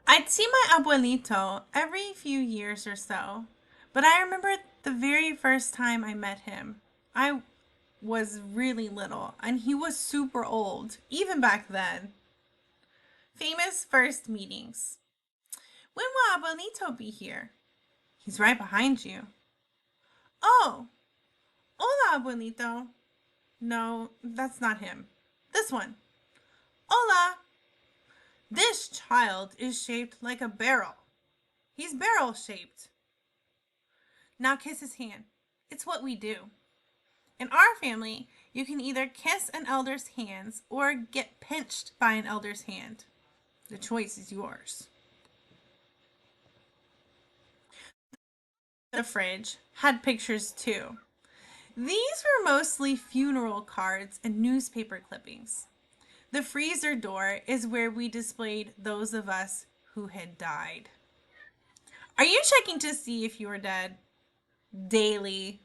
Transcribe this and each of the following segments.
I'd see my abuelito every few years or so, but I remember the very first time I met him. I was really little, and he was super old, even back then. Famous first meetings. When will abuelito be here? He's right behind you. Oh, hola, abuelito. No, that's not him. This one. Hola. This child is shaped like a barrel. He's barrel shaped. Now kiss his hand. It's what we do. In our family, you can either kiss an elder's hands or get pinched by an elder's hand. The choice is yours. The fridge had pictures too. These were mostly funeral cards and newspaper clippings. The freezer door is where we displayed those of us who had died. Are you checking to see if you are dead? Daily.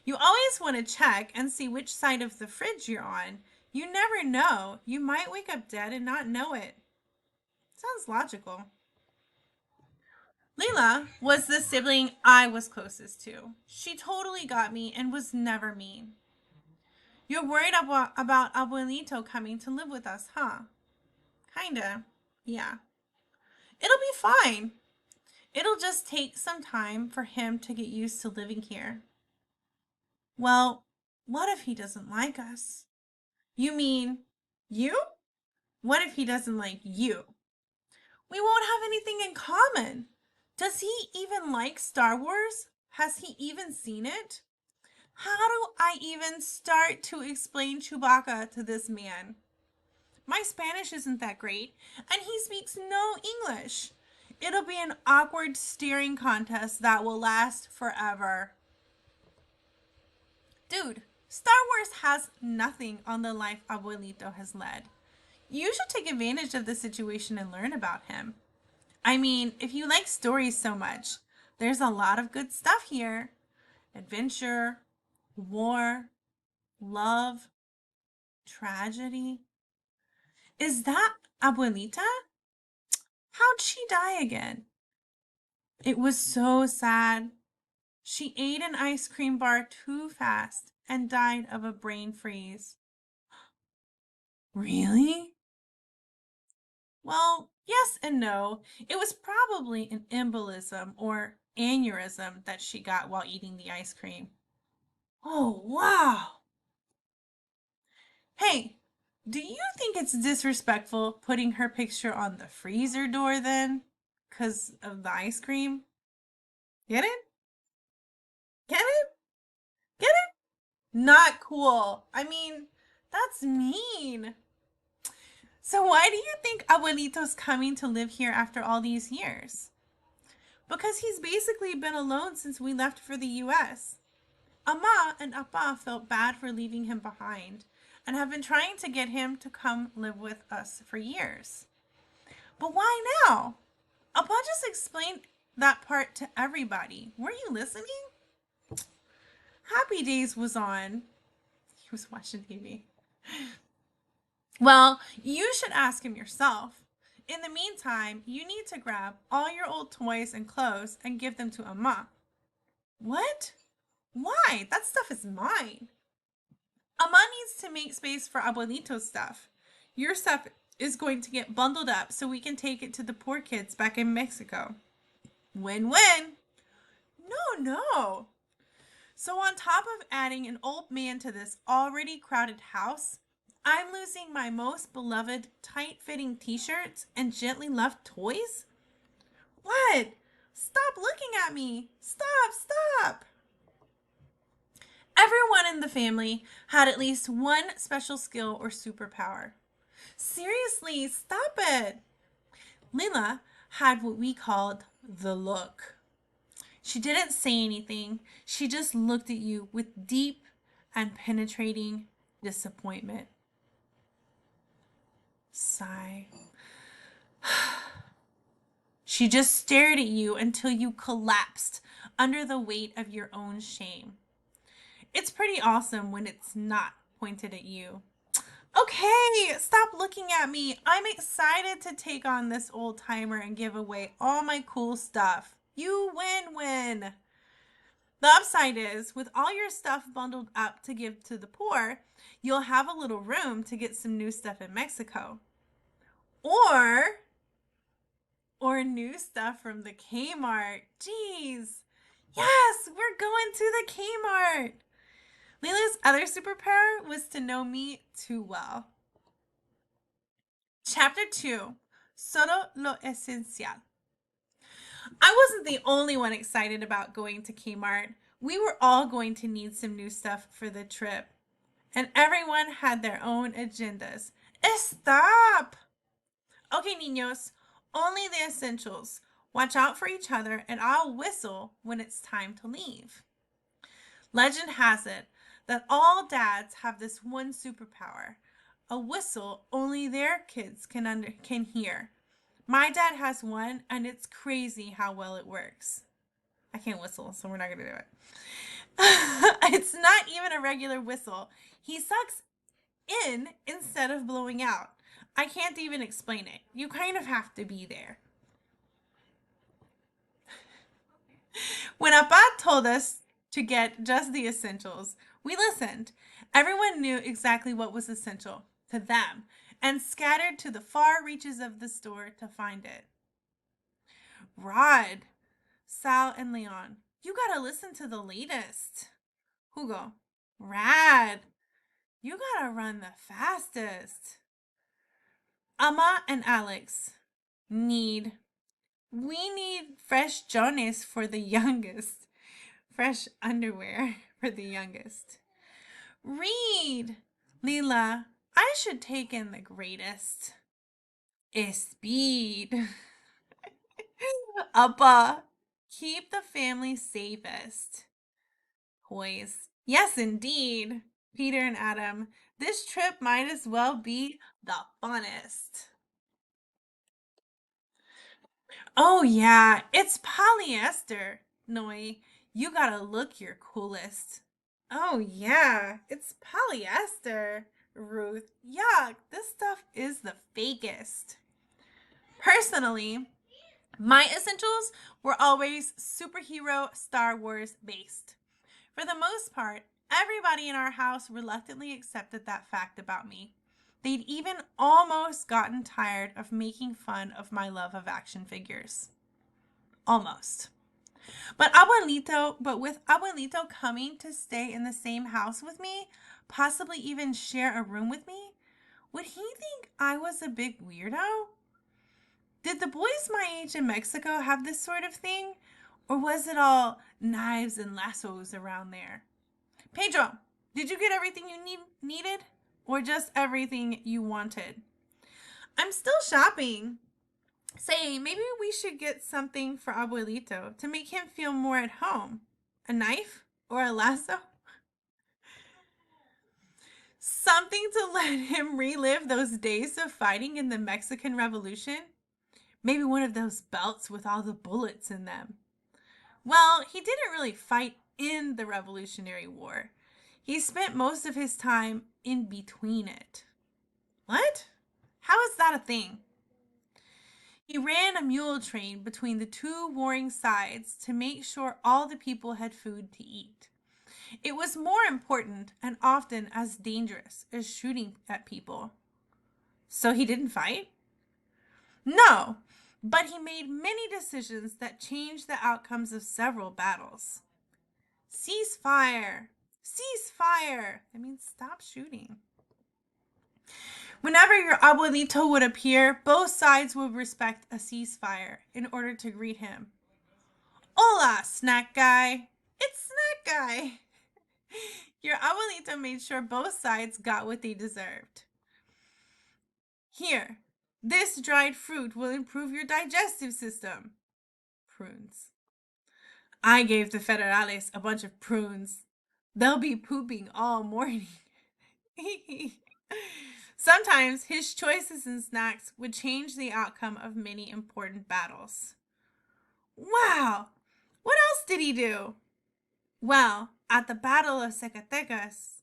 You always want to check and see which side of the fridge you're on. You never know. You might wake up dead and not know it. Sounds logical. Leila was the sibling I was closest to. She totally got me and was never mean. You're worried about Abuelito coming to live with us, huh? Kinda. Yeah. It'll be fine. It'll just take some time for him to get used to living here. Well, what if he doesn't like us? You mean you? What if he doesn't like you? We won't have anything in common. Does he even like Star Wars? Has he even seen it? How do I even start to explain Chewbacca to this man? My Spanish isn't that great, and he speaks no English. It'll be an awkward staring contest that will last forever. Dude, Star Wars has nothing on the life Abuelito has led. You should take advantage of the situation and learn about him. I mean, if you like stories so much, there's a lot of good stuff here: adventure, war, love, tragedy. Is that Abuelita? How'd she die again? It was so sad. She ate an ice cream bar too fast and died of a brain freeze. Really? Well, yes and no. It was probably an embolism or aneurysm that she got while eating the ice cream. Oh, wow. Hey, do you think it's disrespectful putting her picture on the freezer door then? Because of the ice cream? Get it? Get it? Get it? Not cool. I mean, that's mean. So, why do you think Abuelito's coming to live here after all these years? Because he's basically been alone since we left for the US. Ama and Appa felt bad for leaving him behind and have been trying to get him to come live with us for years. But why now? Appa just explained that part to everybody. Were you listening? Happy Days was on. He was watching TV. Well, you should ask him yourself. In the meantime, you need to grab all your old toys and clothes and give them to Amma. What? Why? That stuff is mine. Amma needs to make space for Abuelito's stuff. Your stuff is going to get bundled up so we can take it to the poor kids back in Mexico. Win-win. No, no. So on top of adding an old man to this already crowded house, I'm losing my most beloved tight-fitting t-shirts and gently loved toys? What? Stop looking at me. Stop, stop. Everyone in the family had at least one special skill or superpower. Seriously, stop it. Lila had what we called the look. She didn't say anything. She just looked at you with deep and penetrating disappointment. Sigh. She just stared at you until you collapsed under the weight of your own shame. It's pretty awesome when it's not pointed at you. Okay, stop looking at me. I'm excited to take on this old timer and give away all my cool stuff. You win. The upside is, with all your stuff bundled up to give to the poor, you'll have a little room to get some new stuff in Mexico. Or new stuff from the Kmart. Jeez. Yes, we're going to the Kmart. Lila's other superpower was to know me too well. Chapter 2, Solo lo esencial. I wasn't the only one excited about going to Kmart. We were all going to need some new stuff for the trip, and everyone had their own agendas. Stop! Okay, niños, only the essentials. Watch out for each other, and I'll whistle when it's time to leave. Legend has it that all dads have this one superpower, a whistle only their kids can hear. My dad has one, and it's crazy how well it works. I can't whistle, so we're not going to do it. It's not even a regular whistle. He sucks in instead of blowing out. I can't even explain it. You kind of have to be there. When Appa told us to get just the essentials, we listened. Everyone knew exactly what was essential to them and scattered to the far reaches of the store to find it. Rod, Sal, and Leon, you gotta listen to the latest. Hugo, Rad, you gotta run the fastest. Amma and Alex, need. We need fresh Jonas for the youngest. Fresh underwear for the youngest. Read, Leela, I should take in the greatest. Speed. Appa, keep the family safest. Hoys, yes indeed. Peter and Adam, this trip might as well be the funnest. Oh yeah, it's polyester. Noe, you gotta look your coolest. Oh yeah, it's polyester. Ruth, yuck, this stuff is the fakest. Personally, my essentials were always superhero Star Wars based. For the most part, everybody in our house reluctantly accepted that fact about me. They'd even almost gotten tired of making fun of my love of action figures. Almost. But with Abuelito coming to stay in the same house with me, possibly even share a room with me, would he think I was a big weirdo? Did the boys my age in Mexico have this sort of thing? Or was it all knives and lassos around there? Pedro, did you get everything you needed? Or just everything you wanted? I'm still shopping. Say, maybe we should get something for Abuelito to make him feel more at home. A knife? Or a lasso? Something to let him relive those days of fighting in the Mexican Revolution? Maybe one of those belts with all the bullets in them. Well, he didn't really fight in the Revolutionary War. He spent most of his time in between it. What? How is that a thing? He ran a mule train between the two warring sides to make sure all the people had food to eat. It was more important and often as dangerous as shooting at people. So he didn't fight? No, but he made many decisions that changed the outcomes of several battles. Cease fire! Cease fire! That means stop shooting. Whenever your abuelito would appear, both sides would respect a ceasefire in order to greet him. Hola, snack guy! It's snack guy! Your abuelito made sure both sides got what they deserved. Here, this dried fruit will improve your digestive system. Prunes. I gave the federales a bunch of prunes. They'll be pooping all morning. Sometimes his choices in snacks would change the outcome of many important battles. Wow! What else did he do? Well, at the Battle of Zacatecas,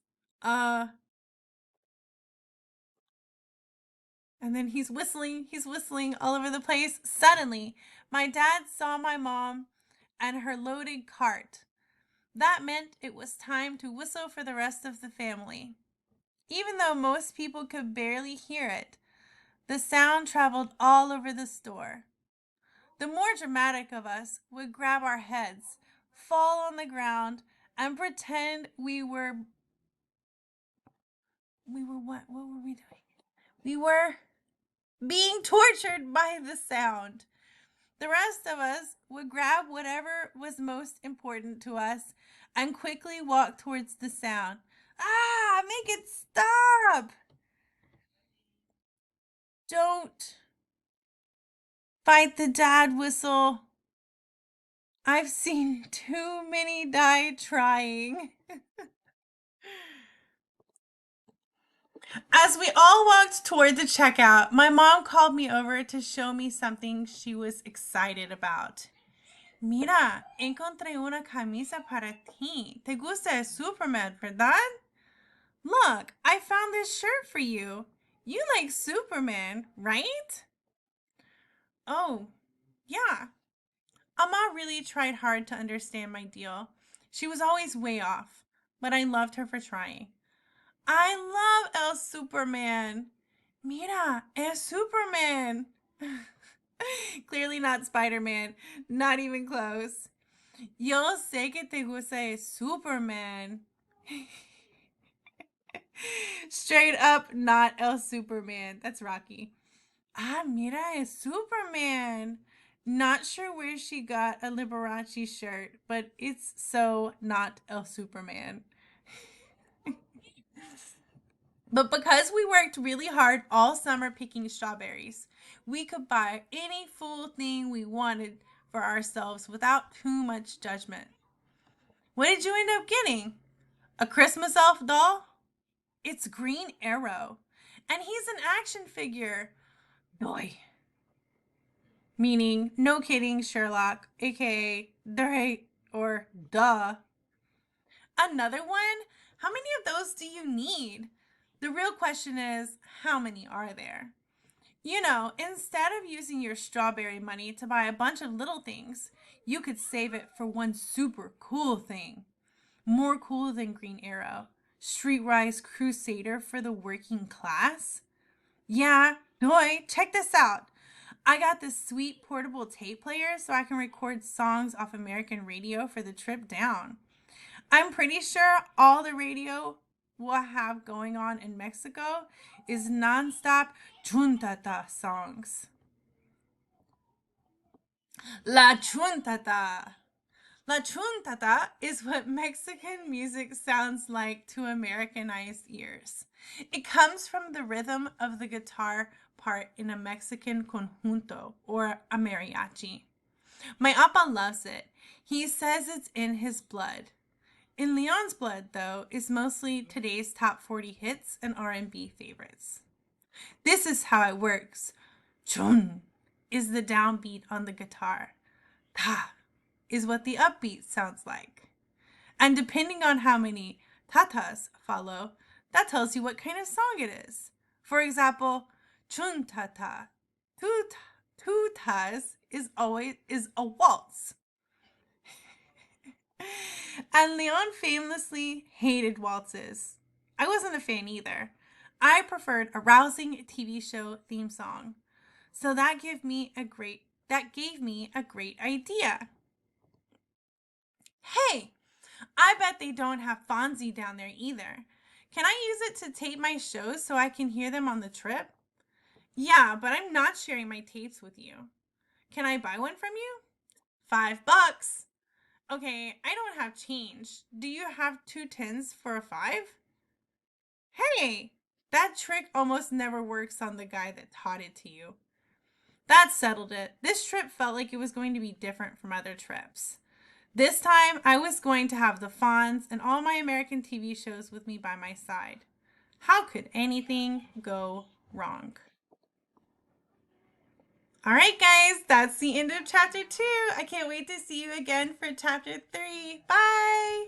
And then he's whistling all over the place. Suddenly, my dad saw my mom and her loaded cart. That meant it was time to whistle for the rest of the family. Even though most people could barely hear it, the sound traveled all over the store. The more dramatic of us would grab our heads, fall on the ground, and pretend we were what were we doing? We were being tortured by the sound. The rest of us would grab whatever was most important to us and quickly walk towards the sound. Ah, make it stop! Don't fight the dad whistle. I've seen too many die trying. As we all walked toward the checkout, my mom called me over to show me something she was excited about. Mira, encontré una camisa para ti. ¿Te gusta el Superman, verdad? Look, I found this shirt for you. You like Superman, right? Oh, yeah. Amma really tried hard to understand my deal. She was always way off, but I loved her for trying. I love El Superman. Mira, es Superman. Clearly not Spider-Man. Not even close. Yo sé que te gusta el Superman. Straight up, not El Superman. That's Rocky. Ah, mira, es Superman. Not sure where she got a Liberace shirt, but it's so not El Superman. But because we worked really hard all summer picking strawberries, we could buy any fool thing we wanted for ourselves without too much judgment. What did you end up getting? A Christmas elf doll? It's Green Arrow. And he's an action figure. Boy. Meaning, no kidding, Sherlock, aka the right or duh. Another one? How many of those do you need? The real question is, how many are there? You know, instead of using your strawberry money to buy a bunch of little things, you could save it for one super cool thing. More cool than Green Arrow. Streetwise Crusader for the working class? Yeah, boy, check this out. I got this sweet portable tape player so I can record songs off American radio for the trip down. I'm pretty sure all the radio we'll have going on in Mexico is nonstop chuntata songs. La chuntata. La chuntata is what Mexican music sounds like to Americanized ears. It comes from the rhythm of the guitar part in a Mexican conjunto or a mariachi. My appa loves it. He says it's in his blood. In Leon's blood, though, is mostly today's top 40 hits and R&B favorites. This is how it works. Chun is the downbeat on the guitar. Ta is what the upbeat sounds like. And depending on how many tatas follow, that tells you what kind of song it is. For example, chun tata, two tas is a waltz. And Leon famously hated waltzes. I wasn't a fan either. I preferred a rousing TV show theme song. So that gave me a great idea. Hey, I bet they don't have Fonzie down there either. Can I use it to tape my shows so I can hear them on the trip? Yeah, but I'm not sharing my tapes with you. Can I buy one from you? $5. Okay, I don't have change. Do you have 2 tens for a 5? Hey, that trick almost never works on the guy that taught it to you. That settled it. This trip felt like it was going to be different from other trips. This time, I was going to have the Fonz and all my American TV shows with me by my side. How could anything go wrong? All right, guys, that's the end of chapter 2. I can't wait to see you again for chapter 3. Bye!